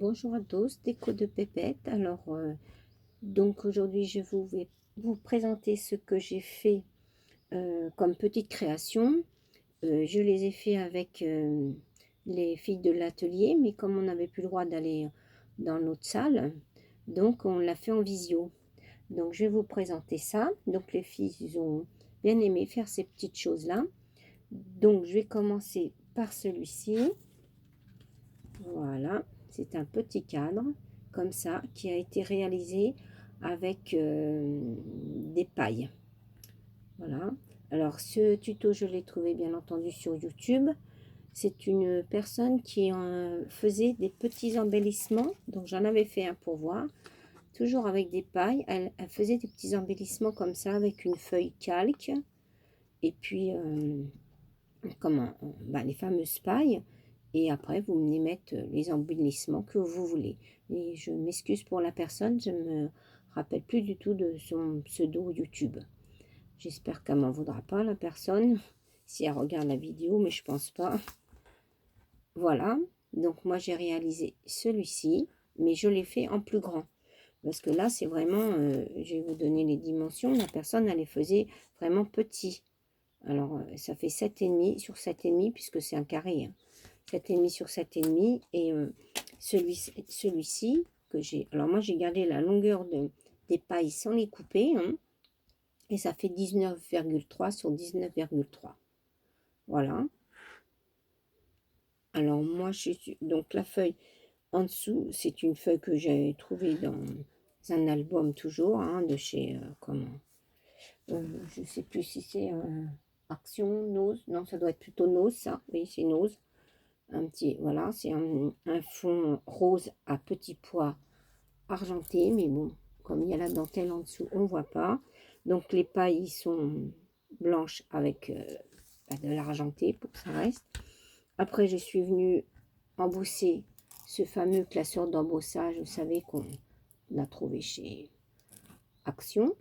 Bonjour à tous, déco de Pépette. Alors, donc aujourd'hui, vais vous présenter ce que j'ai fait comme petite création. Je les ai fait avec les filles de l'atelier, mais comme on n'avait plus le droit d'aller dans l'autre salle, donc on l'a fait en visio. Donc, je vais vous présenter ça. Donc, les filles, ils ont bien aimé faire ces petites choses-là. Donc, je vais commencer par celui-ci. Voilà, c'est un petit cadre comme ça qui a été réalisé avec des pailles. Voilà. Alors ce tuto, je l'ai trouvé bien entendu sur YouTube. C'est une personne qui faisait des petits embellissements. Donc j'en avais fait un pour voir. Toujours avec des pailles. Elle faisait des petits embellissements comme ça avec une feuille calque. Et puis, les fameuses pailles. Et après, vous venez mettre les embellissements que vous voulez. Et je m'excuse pour la personne, je ne me rappelle plus du tout de son pseudo YouTube. J'espère qu'elle ne m'en voudra pas, la personne, si elle regarde la vidéo, mais je pense pas. Voilà, donc moi j'ai réalisé celui-ci, mais je l'ai fait en plus grand. Parce que là, c'est vraiment, je vais vous donner les dimensions, la personne, elle les faisait vraiment petits. Alors, ça fait 7,5 sur 7,5, puisque c'est un carré, hein. 7,5 sur 7,5. Et celui-ci que j'ai... Alors, moi, j'ai gardé la longueur des pailles sans les couper, hein, et ça fait 19,3 sur 19,3. Voilà. Alors, moi, donc la feuille en dessous, c'est une feuille que j'ai trouvée dans un album toujours, hein, de chez... je ne sais plus si c'est... Action, Nose, non, ça doit être plutôt Nose, ça, oui, c'est Nose. Un petit, voilà, c'est un fond rose à petits pois argenté, mais bon, comme il y a la dentelle en dessous, on ne voit pas. Donc les pailles sont blanches avec de l'argenté pour que ça reste. Après, je suis venue embosser ce fameux classeur d'embossage, vous savez, qu'on a trouvé chez Action.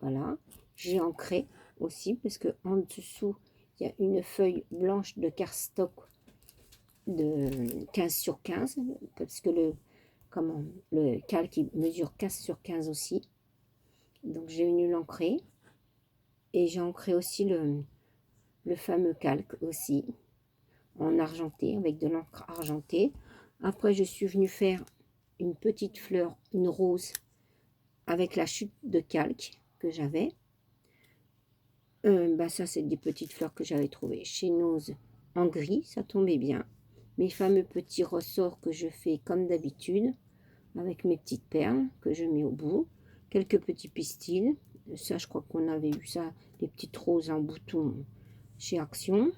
Voilà, j'ai ancré aussi parce que en dessous il y a une feuille blanche de cardstock de 15 sur 15 parce que le calque il mesure 15 sur 15 aussi. Donc j'ai venu l'ancrer et j'ai ancré aussi le fameux calque aussi en argenté avec de l'encre argentée. Après je suis venue faire une petite fleur, une rose avec la chute de calque que j'avais. Ça, c'est des petites fleurs que j'avais trouvées chez Nose en gris, ça tombait bien. Mes fameux petits ressorts que je fais comme d'habitude, avec mes petites perles que je mets au bout. Quelques petits pistils, ça je crois qu'on avait eu ça, les petites roses en bouton chez Action.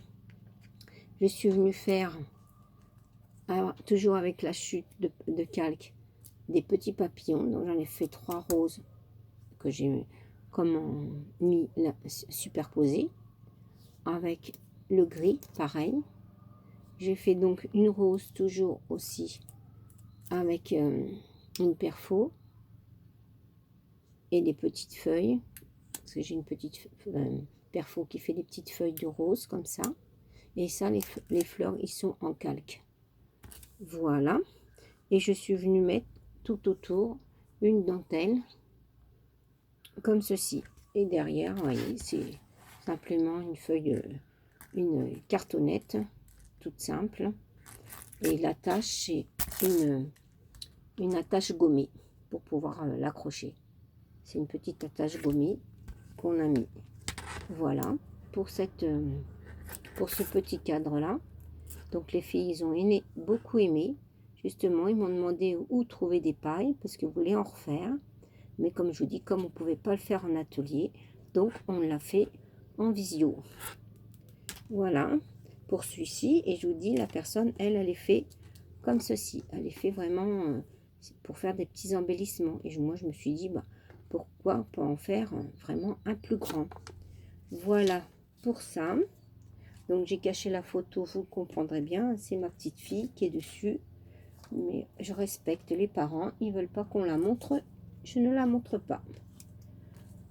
Je suis venue faire, toujours avec la chute de calque, des petits papillons. Donc j'en ai fait 3 roses que j'ai mis superposées avec le gris, pareil. J'ai fait donc une rose toujours aussi avec une perfo et des petites feuilles, parce que j'ai une petite perfo qui fait des petites feuilles de rose comme ça. Et ça, les fleurs, ils sont en calque. Voilà. Et je suis venue mettre tout autour une dentelle comme ceci. Et derrière, vous voyez, c'est simplement une feuille, une cartonnette toute simple. Et l'attache, c'est une attache gommée pour pouvoir l'accrocher. C'est une petite attache gommée qu'on a mis. Voilà pour ce petit cadre là. Donc les filles, ils ont beaucoup aimé. Justement, ils m'ont demandé où trouver des pailles parce qu'ils voulaient en refaire. Mais comme je vous dis, comme on ne pouvait pas le faire en atelier, donc on l'a fait en visio. Voilà pour celui-ci. Et je vous dis, la personne, elle est fait comme ceci. Elle est fait vraiment pour faire des petits embellissements. Et moi, je me suis dit, pourquoi pas en faire vraiment un plus grand. Voilà pour ça. Donc, j'ai caché la photo, vous comprendrez bien. C'est ma petite fille qui est dessus. Mais je respecte les parents. Ils veulent pas qu'on la montre. Je ne la montre pas.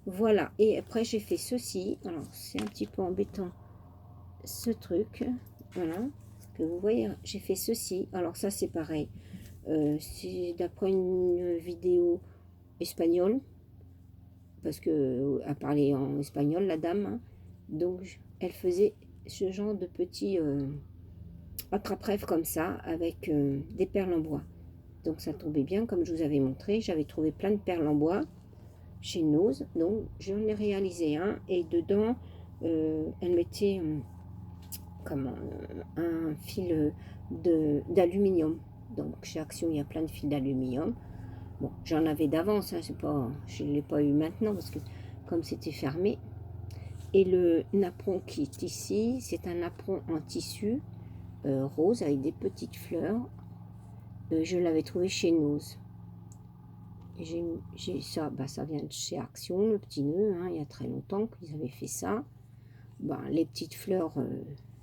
Voilà. Et après, j'ai fait ceci. Alors, c'est un petit peu embêtant, ce truc. Voilà. que vous voyez, j'ai fait ceci. Alors ça, c'est pareil. C'est d'après une vidéo espagnole, parce que elle parlait en espagnol, la dame. Hein. Donc, elle faisait ce genre de petits attrape-rêve comme ça, avec des perles en bois. Donc, ça tombait bien, comme je vous avais montré. J'avais trouvé plein de perles en bois chez Nose. Donc, j'en ai réalisé un. Et dedans, elle mettait un fil d'aluminium. Donc, chez Action, il y a plein de fils d'aluminium. Bon, j'en avais d'avance, hein, je ne l'ai pas eu maintenant parce que comme c'était fermé. Et le napperon qui est ici, c'est un napperon en tissu rose avec des petites fleurs. Je l'avais trouvé chez Nose. J'ai ça, bah, ça vient de chez Action, le petit nœud, hein, il y a très longtemps qu'ils avaient fait ça. Bah, les petites fleurs,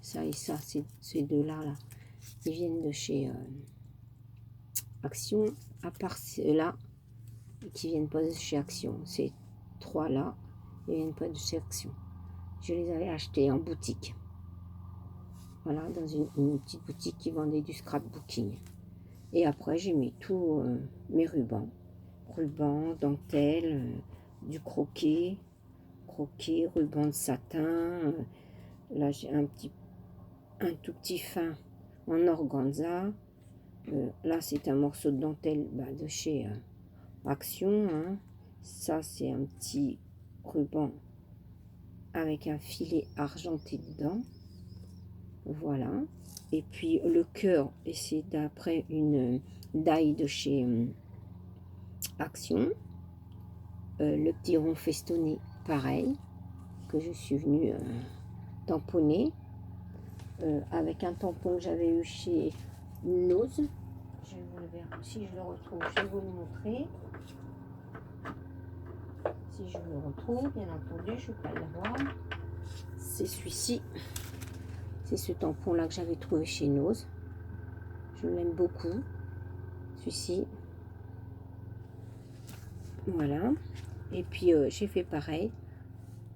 ça et ça, ces deux-là, là, ils viennent de chez Action, à part ceux-là, qui viennent pas de chez Action. Ces trois-là, ils viennent pas de chez Action. Je les avais achetés en boutique. Voilà, dans une petite boutique qui vendait du scrapbooking. Et après, j'ai mis tous mes rubans. Rubans, dentelle, du croquet, ruban de satin. Là, j'ai un tout petit fin en organza. Là, c'est un morceau de dentelle de chez Action. Hein. Ça, c'est un petit ruban avec un filet argenté dedans. Voilà. Et puis le cœur, et c'est d'après une die de chez Action. Le petit rond festonné, pareil, que je suis venue tamponner. Avec un tampon que j'avais eu chez Nose. Je vais vous le voir. Si je le retrouve, je vais vous le montrer. Si je le retrouve, bien entendu, je ne vais pas le voir. C'est celui-ci. C'est ce tampon-là que j'avais trouvé chez Nose. Je l'aime beaucoup. Celui-ci. Voilà. Et puis, j'ai fait pareil.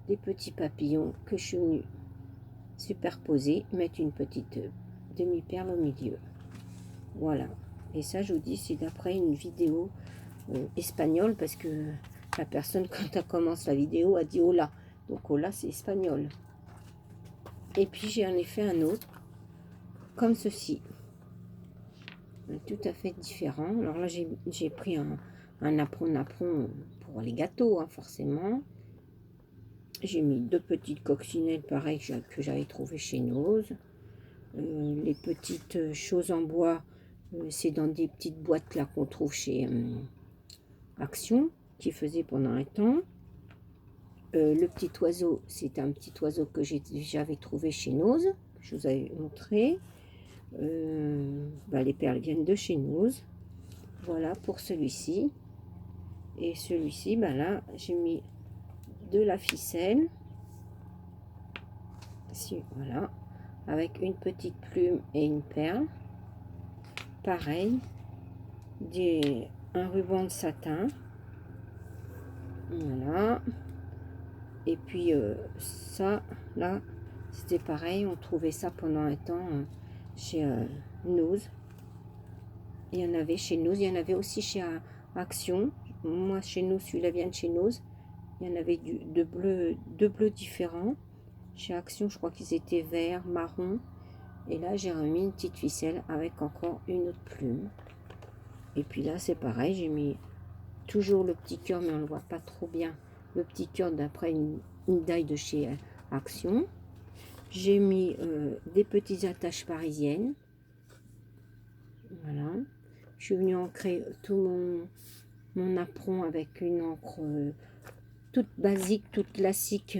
Des petits papillons que je suis venue superposer. Mettre une petite demi-perle au milieu. Voilà. Et ça, je vous dis, c'est d'après une vidéo espagnole. Parce que la personne, quand elle commence la vidéo, a dit hola. Donc, hola, c'est espagnol. Et puis, j'en ai fait un autre. Comme ceci. Tout à fait différent. Alors là, j'ai pris un napperon pour les gâteaux, hein, forcément. J'ai mis deux petites coccinelles, pareil, que j'avais trouvées chez Nose. Les petites choses en bois, c'est dans des petites boîtes là qu'on trouve chez Action, qui faisait pendant un temps. Le petit oiseau, c'est un petit oiseau que j'avais trouvé chez Nose, que je vous avais montré. Les perles viennent de chez Nose. Voilà pour celui-ci. Et celui-ci, là, j'ai mis de la ficelle. Ici, voilà. Avec une petite plume et une perle. Pareil. Un ruban de satin. Voilà. Et puis, ça, là, c'était pareil. On trouvait ça pendant un temps chez Nose. Il y en avait chez Nose. Il y en avait aussi chez Action. Moi, chez nous, celui-là vient de chez Nose. Il y en avait deux bleus différents. Chez Action, je crois qu'ils étaient verts, marron. Et là, j'ai remis une petite ficelle avec encore une autre plume. Et puis là, c'est pareil. J'ai mis toujours le petit cœur, mais on ne le voit pas trop bien. Le petit cœur d'après une die de chez Action. J'ai mis des petites attaches parisiennes. Voilà. Je suis venue ancrer tout mon napperon avec une encre toute basique, toute classique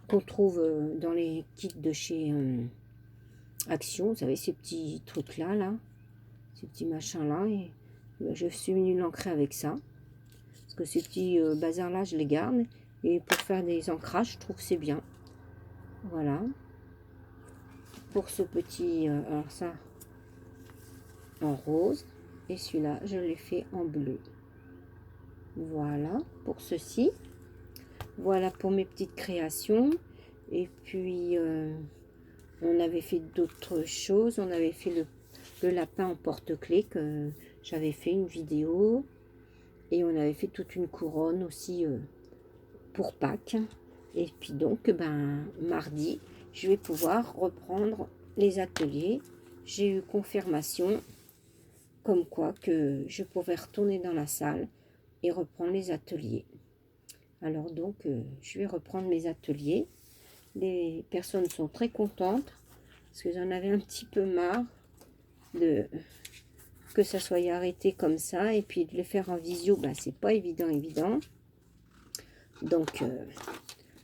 qu'on trouve dans les kits de chez Action. Vous savez, ces petits trucs-là, ces petits machins-là. Et je suis venue l'ancrer avec ça. Parce que ces petits bazars-là, je les garde. Et pour faire des ancrages, je trouve que c'est bien. Voilà. Pour ce petit... alors ça, en rose. Et celui-là, je l'ai fait en bleu. Voilà, pour ceci. Voilà pour mes petites créations. Et puis, on avait fait d'autres choses. On avait fait le lapin en porte-clés que j'avais fait une vidéo. Et on avait fait toute une couronne aussi pour Pâques. Et puis donc, ben, mardi, je vais pouvoir reprendre les ateliers. J'ai eu confirmation comme quoi que je pouvais retourner dans la salle et reprendre les ateliers. Alors donc, je vais reprendre mes ateliers. Les personnes sont très contentes parce que j'en avais un petit peu marre de que ça soit arrêté comme ça. Et puis de le faire en visio, ben, c'est pas évident. Donc,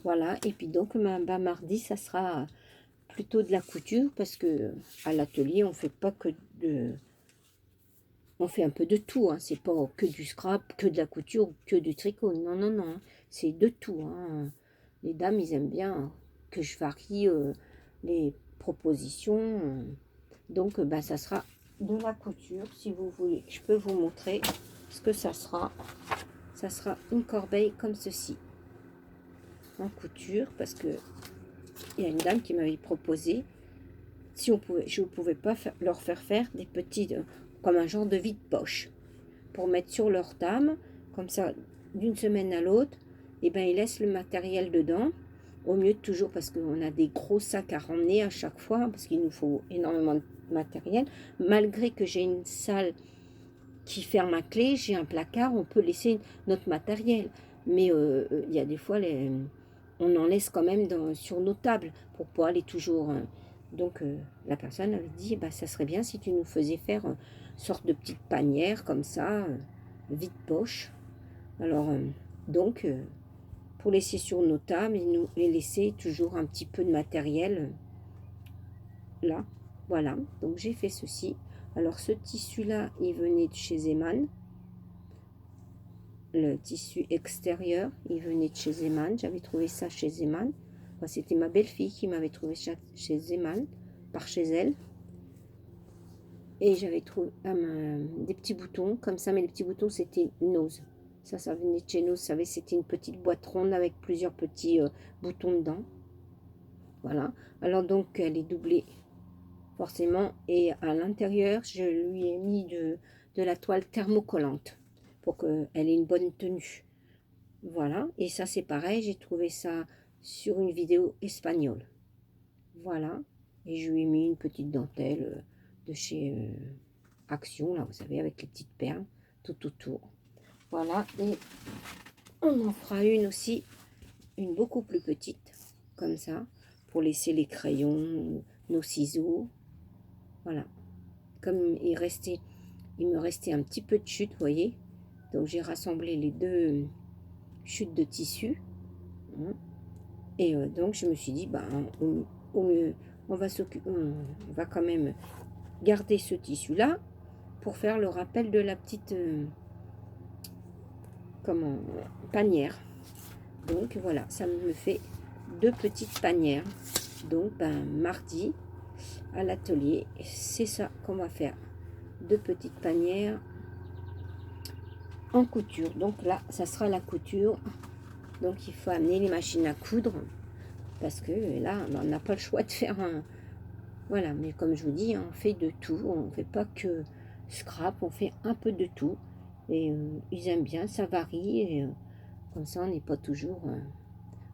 voilà. Et puis donc, ben, mardi, ça sera plutôt de la couture parce que à l'atelier, on fait pas que de... On fait un peu de tout, hein. C'est pas que du scrap, que de la couture, que du tricot. Non. C'est de tout, hein. Les dames, ils aiment bien que je varie les propositions. Donc, ben, ça sera de la couture. Si vous voulez, je peux vous montrer ce que ça sera. Ça sera une corbeille comme ceci, en couture, parce que il y a une dame qui m'avait proposé si on pouvait, je ne pouvais pas leur faire des petits, comme un genre de vide-poche, pour mettre sur leur table, comme ça, d'une semaine à l'autre, et ben ils laissent le matériel dedans, au mieux de toujours, parce qu'on a des gros sacs à ramener à chaque fois, parce qu'il nous faut énormément de matériel, malgré que j'ai une salle qui ferme à clé, j'ai un placard, on peut laisser notre matériel, mais il y a des fois, on en laisse quand même sur nos tables, pour pas aller toujours... Donc, la personne avait dit, bah, ça serait bien si tu nous faisais faire une sorte de petite panière comme ça, vide-poche. Alors, donc, pour laisser sur nos tables et laisser toujours un petit peu de matériel là. Voilà, donc j'ai fait ceci. Alors, ce tissu-là, il venait de chez Zeman. Le tissu extérieur, il venait de chez Zeman. J'avais trouvé ça chez Zeman. Enfin, c'était ma belle-fille qui m'avait trouvé chez Zeman, par chez elle. Et j'avais trouvé des petits boutons comme ça, mais les petits boutons, c'était Nose. Ça venait de chez Nose. Vous savez, c'était une petite boîte ronde avec plusieurs petits boutons dedans. Voilà. Alors donc, elle est doublée, forcément. Et à l'intérieur, je lui ai mis de la toile thermocollante pour qu'elle ait une bonne tenue. Voilà. Et ça, c'est pareil. J'ai trouvé ça sur une vidéo espagnole. Voilà. Et je lui ai mis une petite dentelle de chez Action, là, vous savez, avec les petites perles tout autour. Voilà. Et on en fera une aussi, une beaucoup plus petite, comme ça, pour laisser les crayons, nos ciseaux. Voilà. Comme il me restait un petit peu de chute, vous voyez. Donc j'ai rassemblé les deux chutes de tissu. Et donc je me suis dit, bah, au mieux, on va quand même garder ce tissu là pour faire le rappel de la petite panière. Donc voilà, ça me fait deux petites panières. Donc ben, mardi à l'atelier, c'est ça qu'on va faire, deux petites panières en couture. Donc là, ça sera la couture. Donc il faut amener les machines à coudre parce que là, on n'a pas le choix de faire un... Voilà, mais comme je vous dis, on fait de tout. On ne fait pas que scrap, on fait un peu de tout. Et ils aiment bien, ça varie. Et comme ça, on n'est pas toujours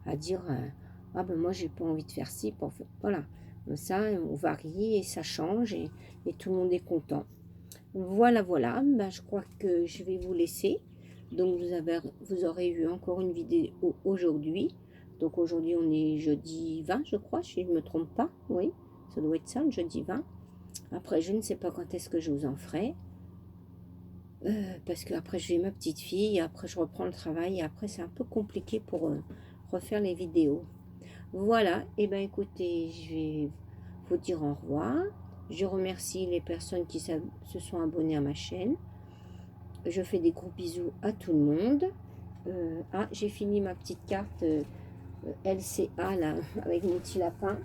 à dire ah ben moi, j'ai pas envie de faire ci. Voilà, comme ça, on varie et ça change et tout le monde est content. Voilà. Ben, je crois que je vais vous laisser. Donc, vous aurez eu encore une vidéo aujourd'hui. Donc, aujourd'hui, on est jeudi 20, je crois, si je ne me trompe pas. Oui, ça doit être ça, le jeudi 20. Après, je ne sais pas quand est-ce que je vous en ferai. Parce que après je vais ma petite fille, après je reprends le travail, et après c'est un peu compliqué pour refaire les vidéos. Voilà, et ben écoutez, je vais vous dire au revoir. Je remercie les personnes qui se sont abonnées à ma chaîne. Je fais des gros bisous à tout le monde. J'ai fini ma petite carte LCA là, avec mon petit lapin.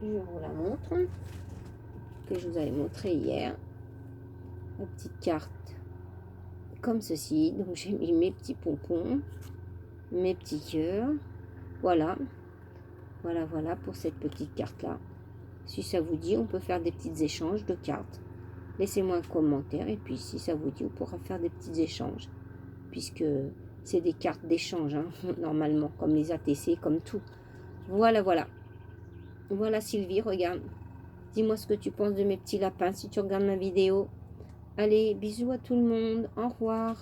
Je vous la montre, que je vous avais montré hier. La petite carte comme ceci. Donc j'ai mis mes petits pompons, mes petits cœurs. Voilà pour cette petite carte là. Si ça vous dit, on peut faire des petits échanges de cartes. Laissez-moi un commentaire et puis si ça vous dit, on pourra faire des petits échanges. Puisque c'est des cartes d'échange, hein, normalement, comme les ATC, comme tout. Voilà, voilà. Voilà Sylvie, regarde. Dis-moi ce que tu penses de mes petits lapins si tu regardes ma vidéo. Allez, bisous à tout le monde. Au revoir.